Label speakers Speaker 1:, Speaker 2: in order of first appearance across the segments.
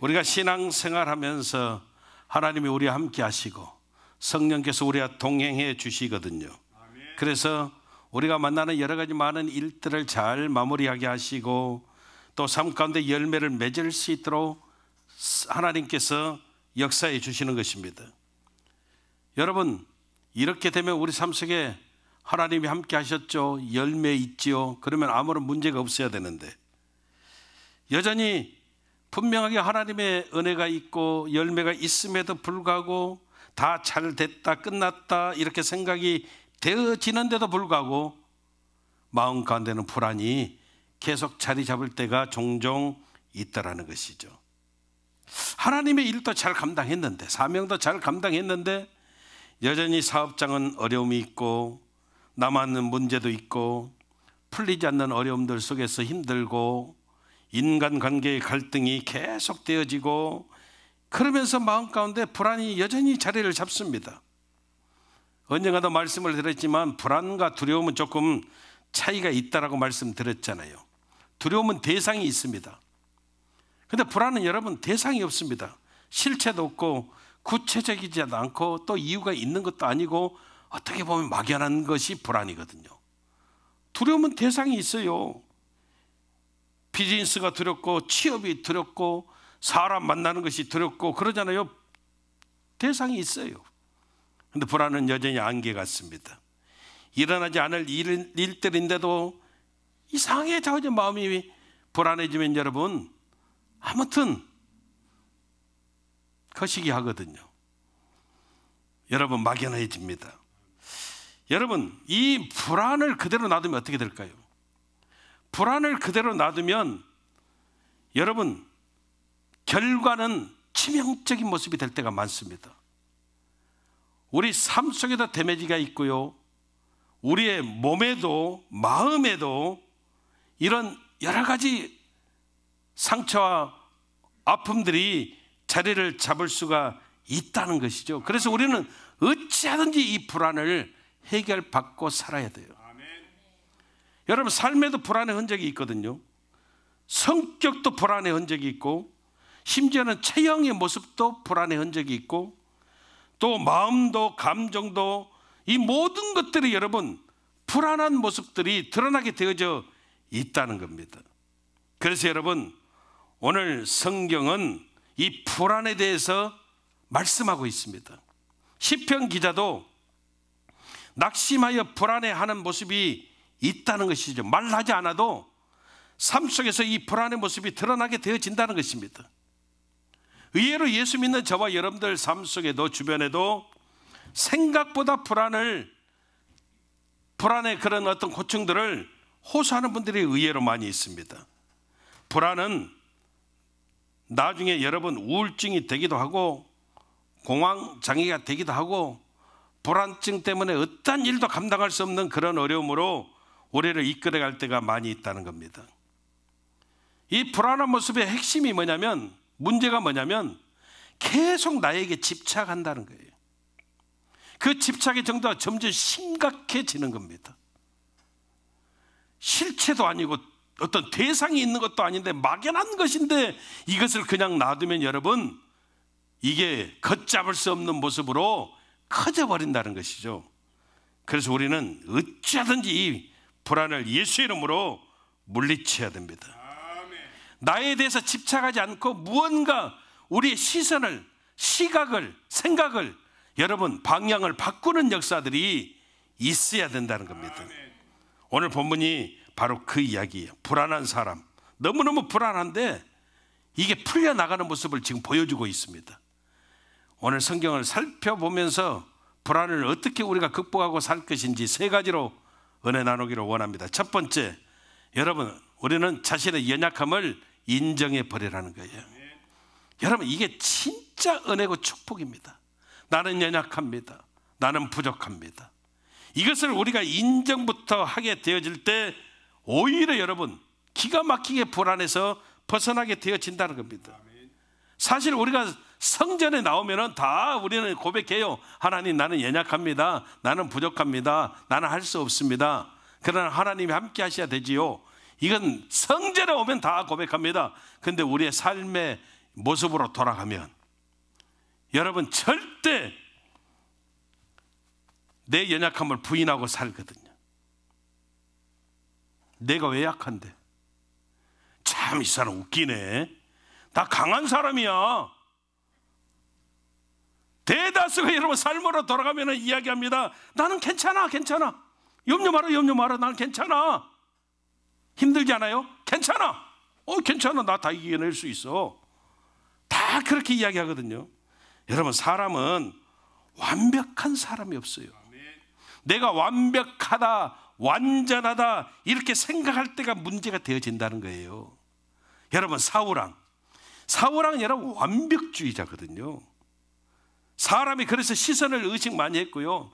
Speaker 1: 우리가 신앙생활하면서 하나님이 우리와 함께 하시고 성령께서 우리와 동행해 주시거든요. 그래서 우리가 만나는 여러 가지 많은 일들을 잘 마무리하게 하시고 또 삶 가운데 열매를 맺을 수 있도록 하나님께서 역사해 주시는 것입니다. 여러분, 이렇게 되면 우리 삶 속에 하나님이 함께 하셨죠, 열매 있지요, 그러면 아무런 문제가 없어야 되는데, 여전히 분명하게 하나님의 은혜가 있고 열매가 있음에도 불구하고 다 잘 됐다, 끝났다 이렇게 생각이 되어지는데도 불구하고 마음 가운데는 불안이 계속 자리 잡을 때가 종종 있다라는 것이죠. 하나님의 일도 잘 감당했는데, 사명도 잘 감당했는데 여전히 사업장은 어려움이 있고 남아있는 문제도 있고 풀리지 않는 어려움들 속에서 힘들고 인간관계의 갈등이 계속 되어지고 그러면서 마음 가운데 불안이 여전히 자리를 잡습니다. 언젠가도 말씀을 드렸지만 불안과 두려움은 조금 차이가 있다라고 말씀드렸잖아요. 두려움은 대상이 있습니다. 그런데 불안은 여러분 대상이 없습니다. 실체도 없고 구체적이지도 않고 또 이유가 있는 것도 아니고 어떻게 보면 막연한 것이 불안이거든요. 두려움은 대상이 있어요. 비즈니스가 두렵고 취업이 두렵고 사람 만나는 것이 두렵고 그러잖아요. 대상이 있어요. 그런데 불안은 여전히 안개 같습니다. 일어나지 않을 일들인데도 이상하게 자꾸 마음이 불안해지면 여러분 아무튼 거시기 하거든요. 여러분 막연해집니다. 여러분 이 불안을 그대로 놔두면 어떻게 될까요? 불안을 그대로 놔두면 여러분 결과는 치명적인 모습이 될 때가 많습니다. 우리 삶 속에도 데미지가 있고요, 우리의 몸에도 마음에도 이런 여러 가지 상처와 아픔들이 자리를 잡을 수가 있다는 것이죠. 그래서 우리는 어찌하든지 이 불안을 해결받고 살아야 돼요. 여러분 삶에도 불안의 흔적이 있거든요. 성격도 불안의 흔적이 있고 심지어는 체형의 모습도 불안의 흔적이 있고 또 마음도 감정도 이 모든 것들이 여러분 불안한 모습들이 드러나게 되어져 있다는 겁니다. 그래서 여러분 오늘 성경은 이 불안에 대해서 말씀하고 있습니다. 시편 기자도 낙심하여 불안해하는 모습이 있다는 것이죠. 말하지 않아도 삶 속에서 이 불안의 모습이 드러나게 되어진다는 것입니다. 의외로 예수 믿는 저와 여러분들 삶 속에도 주변에도 생각보다 불안의 그런 어떤 고충들을 호소하는 분들이 의외로 많이 있습니다. 불안은 나중에 여러분 우울증이 되기도 하고 공황장애가 되기도 하고 불안증 때문에 어떤 일도 감당할 수 없는 그런 어려움으로 우리를 이끌어갈 때가 많이 있다는 겁니다. 이 불안한 모습의 핵심이 뭐냐면, 문제가 뭐냐면 계속 나에게 집착한다는 거예요. 그 집착의 정도가 점점 심각해지는 겁니다. 실체도 아니고 어떤 대상이 있는 것도 아닌데 막연한 것인데 이것을 그냥 놔두면 여러분 이게 걷잡을 수 없는 모습으로 커져버린다는 것이죠. 그래서 우리는 어찌하든지 이 불안을 예수의 이름으로 물리쳐야 됩니다. 나에 대해서 집착하지 않고 무언가 우리의 시선을, 시각을, 생각을 여러분 방향을 바꾸는 역사들이 있어야 된다는 겁니다. 오늘 본문이 바로 그 이야기예요. 불안한 사람, 너무너무 불안한데 이게 풀려나가는 모습을 지금 보여주고 있습니다. 오늘 성경을 살펴보면서 불안을 어떻게 우리가 극복하고 살 것인지 세 가지로 은혜 나누기를 원합니다. 첫 번째, 여러분 우리는 자신의 연약함을 인정해 버리라는 거예요. 여러분 이게 진짜 은혜고 축복입니다. 나는 연약합니다. 나는 부족합니다. 이것을 우리가 인정부터 하게 되어질 때 오히려 여러분 기가 막히게 불안해서 벗어나게 되어진다는 겁니다. 사실 우리가 성전에 나오면은 다 우리는 고백해요. 하나님 나는 연약합니다. 나는 부족합니다. 나는 할 수 없습니다. 그러나 하나님이 함께 하셔야 되지요. 이건 성전에 오면 다 고백합니다. 그런데 우리의 삶의 모습으로 돌아가면 여러분 절대 내 연약함을 부인하고 살거든요. 내가 왜 약한데? 참 이 사람 웃기네. 나 강한 사람이야. 대다수가 여러분 삶으로 돌아가면 이야기합니다. 나는 괜찮아, 괜찮아. 염려 마라, 염려 마라. 나는 괜찮아. 힘들지 않아요? 괜찮아. 괜찮아. 나 다 이겨낼 수 있어. 다 그렇게 이야기하거든요. 여러분 사람은 완벽한 사람이 없어요. 내가 완벽하다, 완전하다 이렇게 생각할 때가 문제가 되어진다는 거예요. 여러분 사울왕 여러분 완벽주의자거든요. 사람이 그래서 시선을 의식 많이 했고요.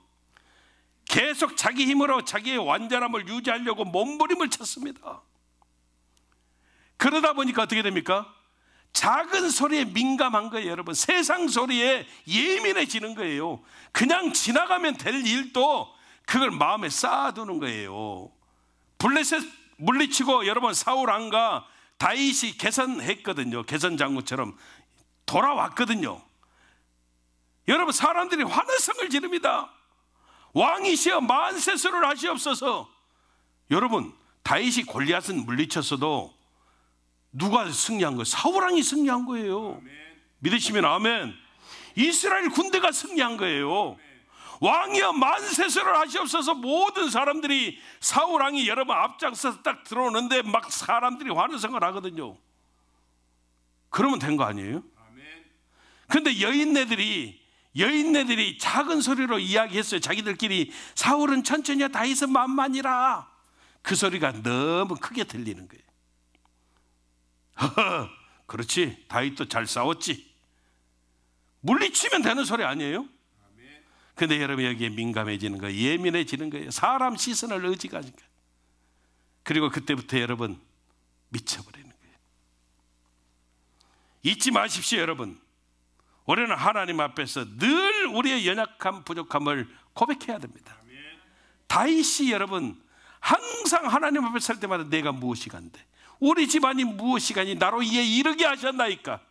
Speaker 1: 계속 자기 힘으로 자기의 완전함을 유지하려고 몸부림을 쳤습니다. 그러다 보니까 어떻게 됩니까? 작은 소리에 민감한 거예요. 여러분 세상 소리에 예민해지는 거예요. 그냥 지나가면 될 일도 그걸 마음에 쌓아두는 거예요. 블레셋 물리치고 여러분 사울 왕과 다윗이 개선했거든요. 개선 장군처럼 돌아왔거든요. 여러분 사람들이 환호성을 지릅니다. 왕이시여 만세수를 하시옵소서. 여러분 다윗이 골리앗은 물리쳤어도 누가 승리한 거예요? 사울왕이 승리한 거예요. 아멘. 믿으시면 아멘. 이스라엘 군대가 승리한 거예요. 아멘. 왕이여 만세수를 하시옵소서. 모든 사람들이 사울왕이 여러분 앞장서서 딱 들어오는데 막 사람들이 환호성을 하거든요. 그러면 된 거 아니에요? 그런데 여인네들이 작은 소리로 이야기했어요. 자기들끼리 사울은 천천히야 다윗은 만만이라. 그 소리가 너무 크게 들리는 거예요. 그렇지, 다윗도 잘 싸웠지. 물리치면 되는 소리 아니에요? 근데 여러분 여기에 민감해지는 거예요. 예민해지는 거예요. 사람 시선을 의지하니까. 그리고 그때부터 여러분 미쳐버리는 거예요. 잊지 마십시오. 여러분 우리는 하나님 앞에서 늘 우리의 연약함 부족함을 고백해야 됩니다. 다윗이 여러분 항상 하나님 앞에 설 때마다 내가 무엇이간데 우리 집안이 무엇이가니 나로 이에 이르게 하셨나이까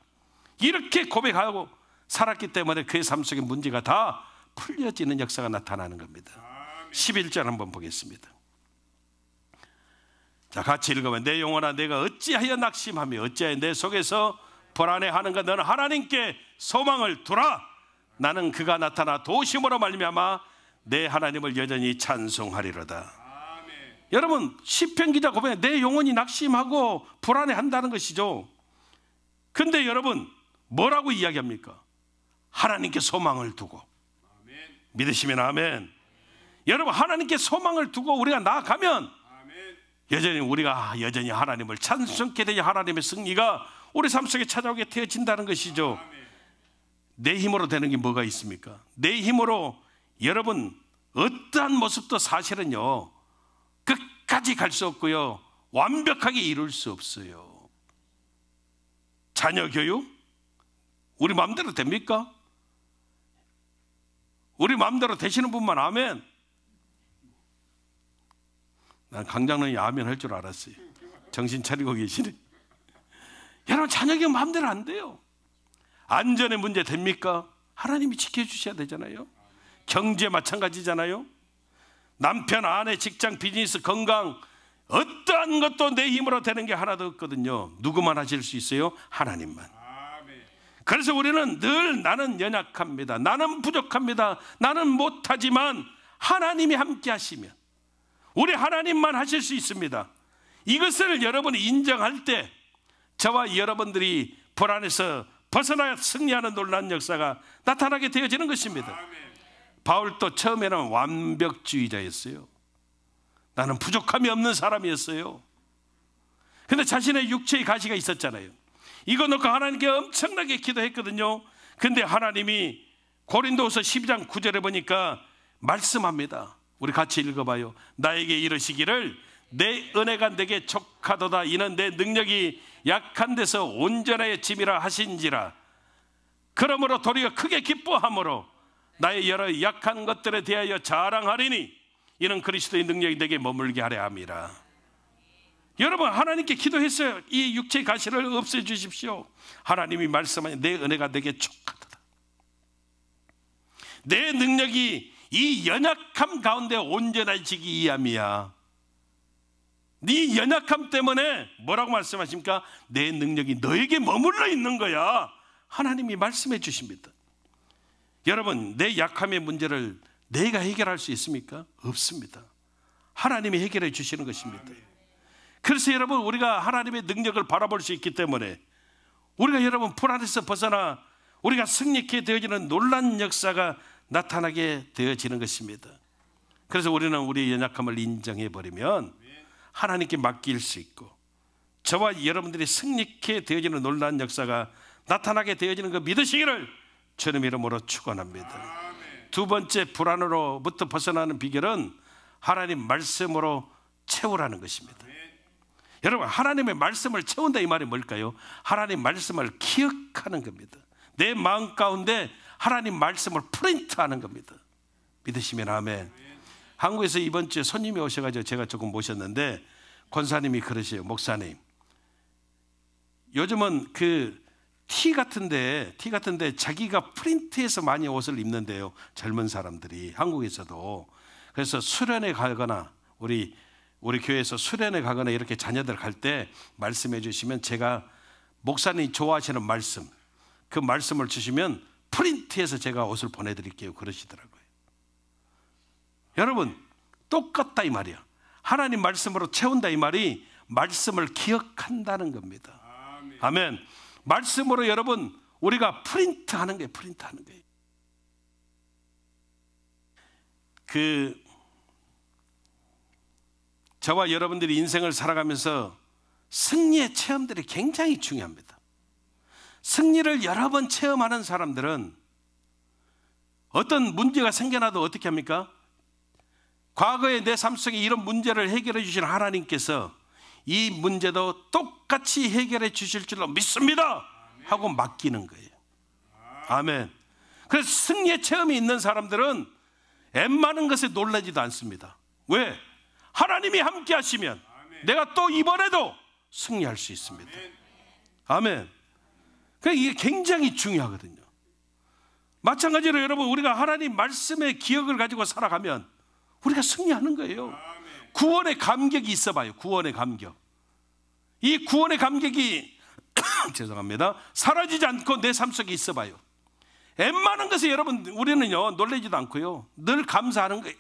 Speaker 1: 이렇게 고백하고 살았기 때문에 그의 삶 속에 문제가 다 풀려지는 역사가 나타나는 겁니다. 11절 한번 보겠습니다. 자, 같이 읽으면 내 영혼아 내가 어찌하여 낙심하며 어찌하여 내 속에서 불안해하는가. 너는 하나님께 소망을 두라. 나는 그가 나타나 도심으로 말미암아 내 하나님을 여전히 찬송하리로다. 여러분 시편 기자 고백에 내 영혼이 낙심하고 불안해한다는 것이죠. 근데 여러분 뭐라고 이야기합니까? 하나님께 소망을 두고. 믿으시면 아멘. 여러분 하나님께 소망을 두고 우리가 나아가면 우리가 여전히 하나님을 찬송케 되니 하나님의 승리가 우리 삶 속에 찾아오게 되어진다는 것이죠. 내 힘으로 되는 게 뭐가 있습니까? 내 힘으로 여러분 어떠한 모습도 사실은요 끝까지 갈 수 없고요 완벽하게 이룰 수 없어요. 자녀 교육 우리 마음대로 됩니까? 우리 마음대로 되시는 분만 아멘. 난 강장로님 아멘 할 줄 알았어요. 정신 차리고 계시네. 여러분 자녀 교육 마음대로 안 돼요. 안전의 문제 됩니까? 하나님이 지켜주셔야 되잖아요. 경제 마찬가지잖아요. 남편, 아내, 직장, 비즈니스, 건강 어떠한 것도 내 힘으로 되는 게 하나도 없거든요. 누구만 하실 수 있어요? 하나님만. 그래서 우리는 늘 나는 연약합니다. 나는 부족합니다. 나는 못하지만 하나님이 함께 하시면 우리 하나님만 하실 수 있습니다. 이것을 여러분이 인정할 때 저와 여러분들이 불안해서 벗어나 승리하는 놀라운 역사가 나타나게 되어지는 것입니다. 바울도 처음에는 완벽주의자였어요. 나는 부족함이 없는 사람이었어요. 근데 자신의 육체의 가시가 있었잖아요. 이거 놓고 하나님께 엄청나게 기도했거든요. 근데 하나님이 고린도후서 12장 9절에 보니까 말씀합니다. 우리 같이 읽어봐요. 나에게 이르시기를 내 은혜가 내게 족하도다. 이는 내 능력이 약한 데서 온전하여 짐이라 하신지라. 그러므로 도리어 크게 기뻐함으로 나의 여러 약한 것들에 대하여 자랑하리니 이는 그리스도의 능력이 내게 머물게 하려 함이라. 여러분 하나님께 기도했어요. 이 육체의 가시를 없애주십시오. 하나님이 말씀하니 내 은혜가 내게 족하도다. 내 능력이 이 연약함 가운데 온전해지기 위함이야. 네 연약함 때문에 뭐라고 말씀하십니까? 내 능력이 너에게 머물러 있는 거야. 하나님이 말씀해 주십니다. 여러분 내 약함의 문제를 내가 해결할 수 있습니까? 없습니다. 하나님이 해결해 주시는 것입니다. 그래서 여러분 우리가 하나님의 능력을 바라볼 수 있기 때문에 우리가 여러분 불안에서 벗어나 우리가 승리케 되어지는 놀라운 역사가 나타나게 되어지는 것입니다. 그래서 우리는 우리의 연약함을 인정해 버리면 하나님께 맡길 수 있고 저와 여러분들이 승리케 되어지는 놀라운 역사가 나타나게 되어지는 거 믿으시기를 주님 이름으로 축원합니다. 두 번째 불안으로부터 벗어나는 비결은 하나님 말씀으로 채우라는 것입니다. 여러분 하나님의 말씀을 채운다 이 말이 뭘까요? 하나님 말씀을 기억하는 겁니다. 내 마음 가운데 하나님 말씀을 프린트하는 겁니다. 믿으시면 아멘. 한국에서 이번 주에 손님이 오셔가지고 제가 조금 모셨는데 권사님이 그러세요. 목사님 요즘은 그 티 같은데 자기가 프린트해서 많이 옷을 입는데요. 젊은 사람들이 한국에서도. 그래서 수련회 가거나 우리 교회에서 수련회 가거나 이렇게 자녀들 갈 때 말씀해 주시면 제가 목사님이 좋아하시는 말씀 그 말씀을 주시면 프린트해서 제가 옷을 보내드릴게요 그러시더라고요. 여러분 똑같다 이 말이야. 하나님 말씀으로 채운다 이 말이 말씀을 기억한다는 겁니다. 아멘. 말씀으로 여러분 우리가 프린트하는 거예요. 프린트하는 거예요. 저와 여러분들이 인생을 살아가면서 승리의 체험들이 굉장히 중요합니다. 승리를 여러 번 체험하는 사람들은 어떤 문제가 생겨나도 어떻게 합니까? 과거의 내 삶 속에 이런 문제를 해결해 주신 하나님께서 이 문제도 똑같이 해결해 주실 줄로 믿습니다 하고 맡기는 거예요. 아멘. 그래서 승리의 체험이 있는 사람들은 웬만한 것에 놀라지도 않습니다. 왜? 하나님이 함께 하시면 내가 또 이번에도 승리할 수 있습니다. 아멘. 그러니까 이게 굉장히 중요하거든요. 마찬가지로 여러분 우리가 하나님 말씀의 기억을 가지고 살아가면 우리가 승리하는 거예요. 구원의 감격이 있어 봐요. 구원의 감격. 이 구원의 감격이 죄송합니다. 사라지지 않고 내 삶 속에 있어 봐요. 웬만한 것에 여러분 우리는요 놀라지도 않고요 늘 감사하는 거예요.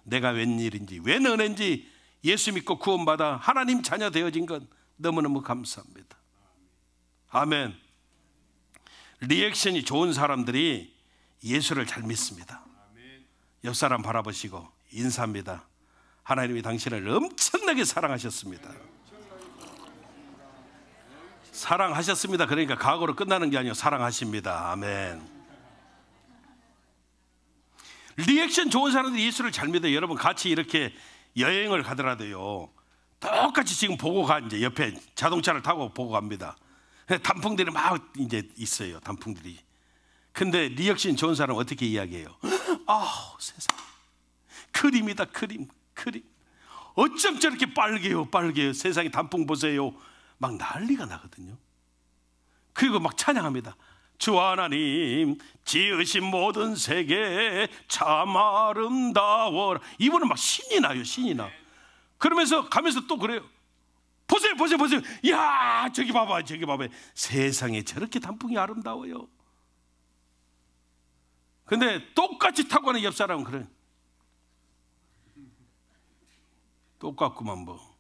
Speaker 1: 내가 웬일인지 웬 은혜인지 예수 믿고 구원받아 하나님 자녀 되어진 것 너무너무 감사합니다. 아멘. 리액션이 좋은 사람들이 예수를 잘 믿습니다. 옆 사람 바라보시고 인사합니다. 하나님이 당신을 엄청나게 사랑하셨습니다. 사랑하셨습니다. 그러니까 과거로 끝나는 게 아니고 사랑하십니다. 아멘. 리액션 좋은 사람들이 예수를 잘 믿어요. 여러분 같이 이렇게 여행을 가더라도요 똑같이 지금 보고 가 이제 옆에 자동차를 타고 보고 갑니다. 단풍들이 막 이제 있어요. 단풍들이. 근데 리액션 좋은 사람은 어떻게 이야기해요? 아 세상 그림이다 그림. 어쩜 저렇게 빨개요. 세상에 단풍 보세요. 막 난리가 나거든요. 그리고 막 찬양합니다. 주 하나님 지으신 모든 세계 참 아름다워라. 이분은 막 신이 나요. 신이 나. 그러면서 가면서 또 그래요. 보세요. 야 저기 봐봐. 세상에 저렇게 단풍이 아름다워요. 근데 똑같이 타고 가는 옆 사람은 그래. 똑같구만 뭐.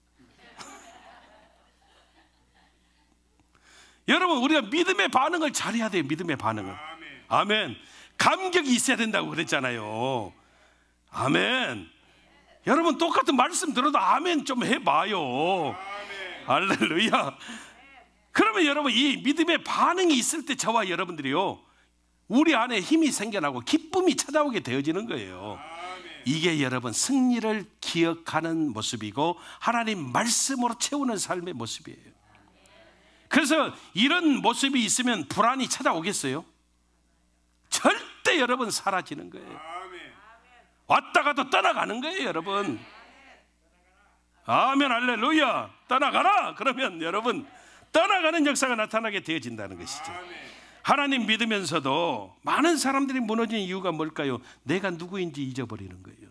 Speaker 1: 여러분 우리가 믿음의 반응을 잘해야 돼요. 믿음의 반응을. 아멘. 감격이 있어야 된다고 그랬잖아요. 아멘. 여러분 똑같은 말씀 들어도 아멘 좀 해봐요. 할렐루야. 그러면 여러분 이 믿음의 반응이 있을 때 저와 여러분들이요 우리 안에 힘이 생겨나고 기쁨이 찾아오게 되어지는 거예요. 이게 여러분 승리를 기억하는 모습이고 하나님 말씀으로 채우는 삶의 모습이에요. 그래서 이런 모습이 있으면 불안이 찾아오겠어요? 절대 여러분 사라지는 거예요. 왔다가도 떠나가는 거예요 여러분. 아멘, 할렐루야. 떠나가라. 그러면 여러분 떠나가는 역사가 나타나게 되어진다는 것이죠. 하나님 믿으면서도 많은 사람들이 무너진 이유가 뭘까요? 내가 누구인지 잊어버리는 거예요.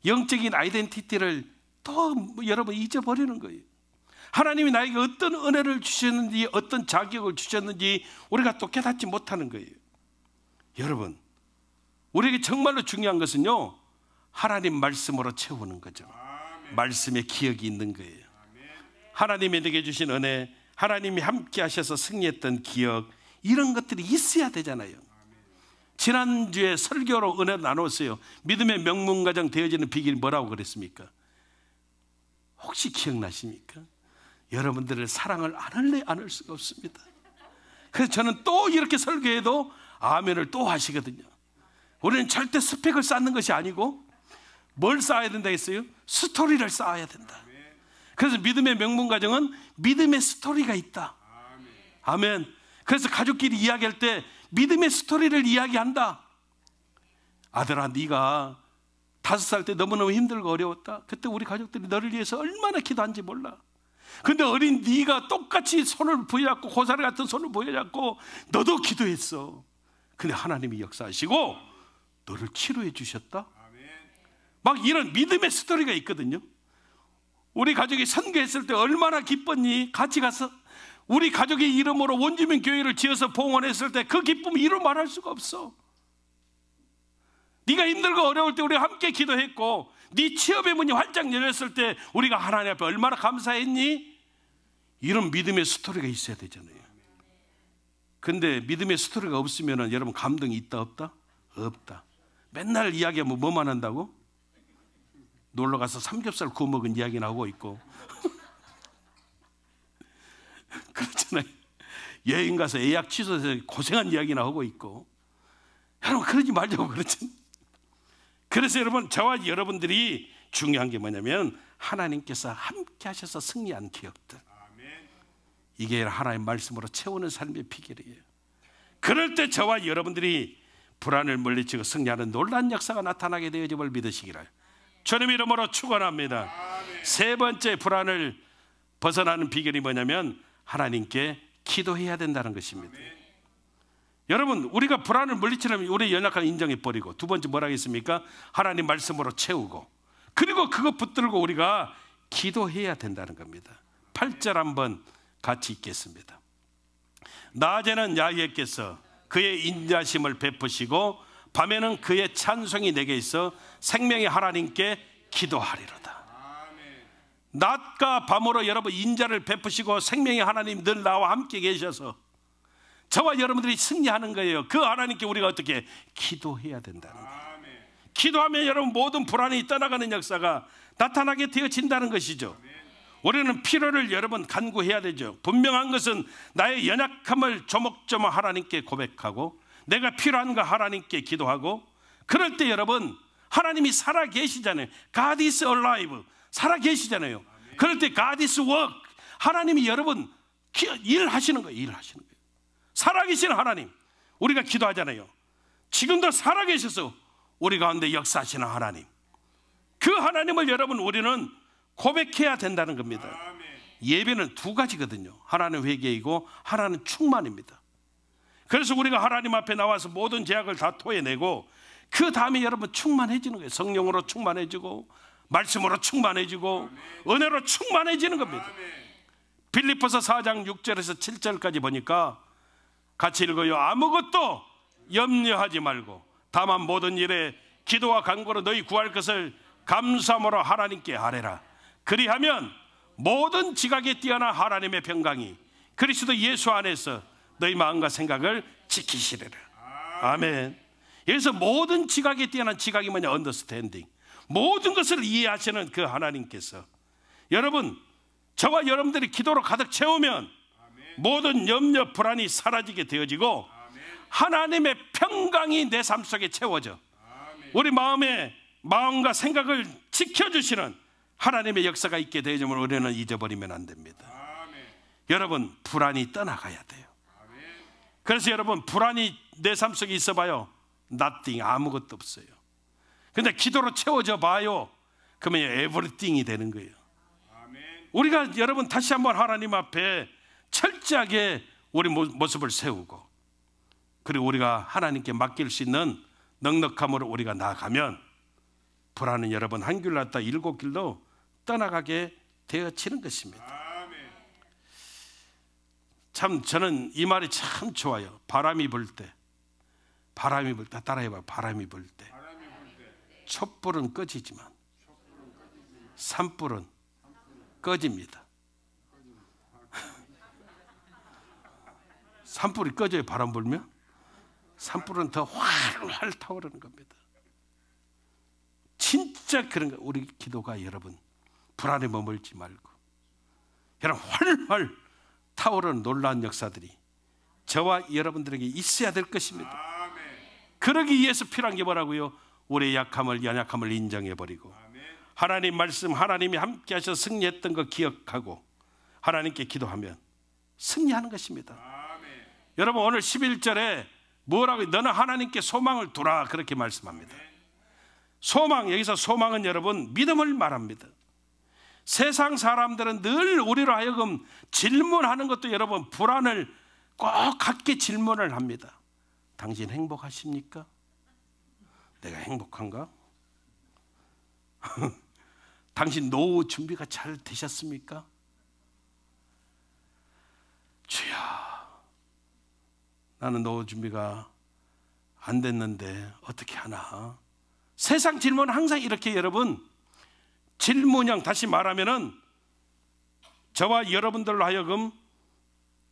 Speaker 1: 영적인 아이덴티티를 또 여러분 잊어버리는 거예요. 하나님이 나에게 어떤 은혜를 주셨는지, 어떤 자격을 주셨는지 우리가 또 깨닫지 못하는 거예요. 여러분, 우리에게 정말로 중요한 것은요, 하나님 말씀으로 채우는 거죠. 말씀에 기억이 있는 거예요. 하나님이 내게 주신 은혜, 하나님이 함께 하셔서 승리했던 기억, 이런 것들이 있어야 되잖아요. 지난주에 설교로 은혜 나눴어요. 믿음의 명문가정 되어지는 비결이 뭐라고 그랬습니까? 혹시 기억나십니까? 여러분들의 사랑을 안 할래 안 할 수가 없습니다. 그래서 저는 또 이렇게 설교해도 아멘을 또 하시거든요. 우리는 절대 스펙을 쌓는 것이 아니고 뭘 쌓아야 된다 했어요? 스토리를 쌓아야 된다. 그래서 믿음의 명문가정은 믿음의 스토리가 있다. 아멘. 그래서 가족끼리 이야기할 때 믿음의 스토리를 이야기한다. 아들아, 네가 5살 때 너무너무 힘들고 어려웠다. 그때 우리 가족들이 너를 위해서 얼마나 기도한지 몰라. 근데 어린 네가 똑같이 손을 부여잡고 고사리 같은 손을 부여잡고 너도 기도했어. 근데 하나님이 역사하시고 너를 치료해 주셨다. 막 이런 믿음의 스토리가 있거든요. 우리 가족이 선교했을 때 얼마나 기뻤니? 같이 가서 우리 가족의 이름으로 원주민 교회를 지어서 봉헌했을 때 그 기쁨을 이루 말할 수가 없어. 네가 힘들고 어려울 때 우리가 함께 기도했고, 네 취업의 문이 활짝 열렸을 때 우리가 하나님 앞에 얼마나 감사했니? 이런 믿음의 스토리가 있어야 되잖아요. 근데 믿음의 스토리가 없으면 여러분 감동이 있다 없다? 없다. 맨날 이야기하면 뭐만 한다고? 놀러가서 삼겹살 구워 먹은 이야기 나오고 있고 그렇잖아요. 여행 가서 예약 취소해서 고생한 이야기 나오고 있고. 여러분 그러지 말자고 그렇죠. 그래서 여러분, 저와 여러분들이 중요한 게 뭐냐면 하나님께서 함께 하셔서 승리한 기억들, 이게 하나님의 말씀으로 채우는 삶의 비결이에요. 그럴 때 저와 여러분들이 불안을 물리치고 승리하는 놀라운 역사가 나타나게 되어짐을 믿으시기를 주님 이름으로 축원합니다. 세 번째 불안을 벗어나는 비결이 뭐냐면 하나님께 기도해야 된다는 것입니다. 여러분, 우리가 불안을 물리치려면 우리의 연약함을 인정해버리고, 두 번째 뭐라 했습니까? 하나님 말씀으로 채우고, 그리고 그거 붙들고 우리가 기도해야 된다는 겁니다. 8절 한번 같이 읽겠습니다. 낮에는 야훼께서 그의 인자심을 베푸시고 밤에는 그의 찬송이 내게 있어 생명의 하나님께 기도하리로다. 낮과 밤으로 여러분 인자를 베푸시고 생명의 하나님 늘 나와 함께 계셔서 저와 여러분들이 승리하는 거예요. 그 하나님께 우리가 어떻게 기도해야 된다는 거예요. 기도하면 여러분 모든 불안이 떠나가는 역사가 나타나게 되어진다는 것이죠. 우리는 필요를 여러분 간구해야 되죠. 분명한 것은 나의 연약함을 조목조목 하나님께 고백하고 내가 필요한가 하나님께 기도하고, 그럴 때 여러분 하나님이 살아 계시잖아요. God is alive. 살아 계시잖아요. 그럴 때 God is work. 하나님이 여러분 일하시는 거예요. 일하시는 거예요. 살아계시는 하나님, 우리가 기도하잖아요. 지금도 살아계셔서 우리 가운데 역사하시는 하나님, 그 하나님을 여러분 우리는 고백해야 된다는 겁니다. 예배는 두 가지거든요. 하나는 회개이고 하나는 충만입니다. 그래서 우리가 하나님 앞에 나와서 모든 죄악을 다 토해내고 그 다음에 여러분 충만해지는 거예요. 성령으로 충만해지고 말씀으로 충만해지고 은혜로 충만해지는 겁니다. 빌립보서 4장 6절에서 7절까지 보니까 같이 읽어요. 아무것도 염려하지 말고 다만 모든 일에 기도와 간구로 너희 구할 것을 감사함으로 하나님께 아뢰라. 그리하면 모든 지각에 뛰어난 하나님의 평강이 그리스도 예수 안에서 너희 마음과 생각을 지키시리라. 아멘. 여기서 모든 지각에 뛰어난, 지각이 뭐냐? 언더스탠딩. 모든 것을 이해하시는 그 하나님께서 여러분, 저와 여러분들이 기도로 가득 채우면 모든 염려 불안이 사라지게 되어지고 하나님의 평강이 내 삶 속에 채워져 우리 마음과 생각을 지켜주시는 하나님의 역사가 있게 되어지면 우리는 잊어버리면 안 됩니다. 여러분, 불안이 떠나가야 돼요. 그래서 여러분, 불안이 내 삶 속에 있어 봐요. nothing, 아무것도 없어요. 근데 기도로 채워져 봐요. 그러면 everything이 되는 거예요. 우리가 여러분 다시 한번 하나님 앞에 철저하게 우리 모습을 세우고, 그리고 우리가 하나님께 맡길 수 있는 넉넉함으로 우리가 나아가면 불안은 여러분 한 길 났다 일곱 길도 떠나가게 되어지는 것입니다. 참 저는 이 말이 참 좋아요. 바람이 불 때 따라해봐. 바람이 불 때 촛불은 꺼지지만 산불은 꺼집니다. 산불이 꺼져요. 바람 불면 산불은 더 활활 타오르는 겁니다. 진짜 그런 거. 우리 기도가 여러분 불안에 머물지 말고 여러분 활활 타오르는 놀라운 역사들이 저와 여러분들에게 있어야 될 것입니다. 그러기 위해서 필요한 게 뭐라고요? 우리의 약함을, 연약함을 인정해버리고 하나님 말씀, 하나님이 함께 하셔서 승리했던 거 기억하고 하나님께 기도하면 승리하는 것입니다. 여러분 오늘 11절에 뭐라고? 너는 하나님께 소망을 두라, 그렇게 말씀합니다. 소망, 여기서 소망은 여러분 믿음을 말합니다. 세상 사람들은 늘 우리로 하여금 질문하는 것도 여러분 불안을 꼭 갖게 질문을 합니다. 당신 행복하십니까? 내가 행복한가? 당신 노후 준비가 잘 되셨습니까? 주야, 나는 노후 준비가 안 됐는데 어떻게 하나? 세상 질문은 항상 이렇게 여러분 질문형, 다시 말하면은 저와 여러분들로 하여금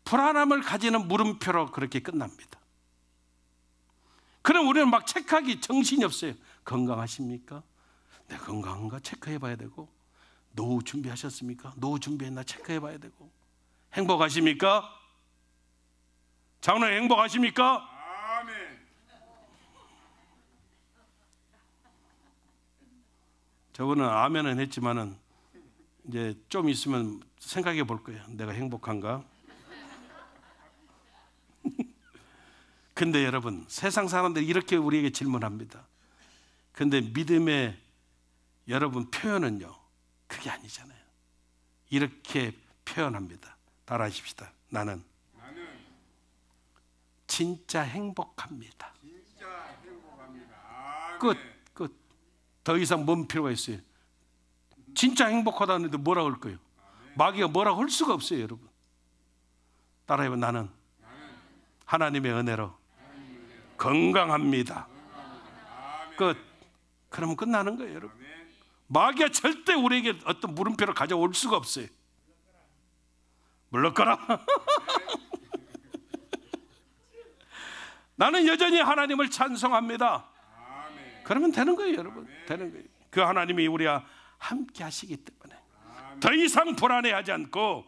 Speaker 1: 불안함을 가지는 물음표로 그렇게 끝납니다. 그럼 우리는 막 체크하기 정신이 없어요. 건강하십니까? 내 건강한가 체크해 봐야 되고, 노후 준비하셨습니까? 노후 준비했나 체크해 봐야 되고, 행복하십니까? 장로님 행복하십니까? 아멘. 저거는 아멘은 했지만은 이제 좀 있으면 생각해 볼 거예요. 내가 행복한가? 근데 여러분 세상 사람들이 이렇게 우리에게 질문합니다. 근데 믿음의 여러분 표현은요 그게 아니잖아요. 이렇게 표현합니다. 따라하십시다. 나는 진짜 행복합니다. 진짜 행복합니다. 끝. 더 이상 뭔 필요가 있어요? 진짜 행복하다는데 뭐라고 할 거예요? 마귀가 뭐라고 할 수가 없어요, 여러분. 따라해봐. 나는 하나님의 은혜로 건강합니다. 끝. 그러면 끝나는 거예요, 여러분. 마귀가 절대 우리에게 어떤 물음표를 가져올 수가 없어요. 물러가라. 나는 여전히 하나님을 찬송합니다. 그러면 되는 거예요, 여러분. 되는 거예요. 그 하나님이 우리와 함께 하시기 때문에 더 이상 불안해하지 않고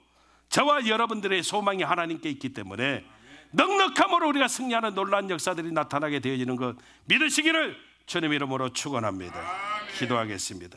Speaker 1: 저와 여러분들의 소망이 하나님께 있기 때문에 넉넉함으로 우리가 승리하는 놀라운 역사들이 나타나게 되어지는 것 믿으시기를 주님 이름으로 축원합니다. 기도하겠습니다.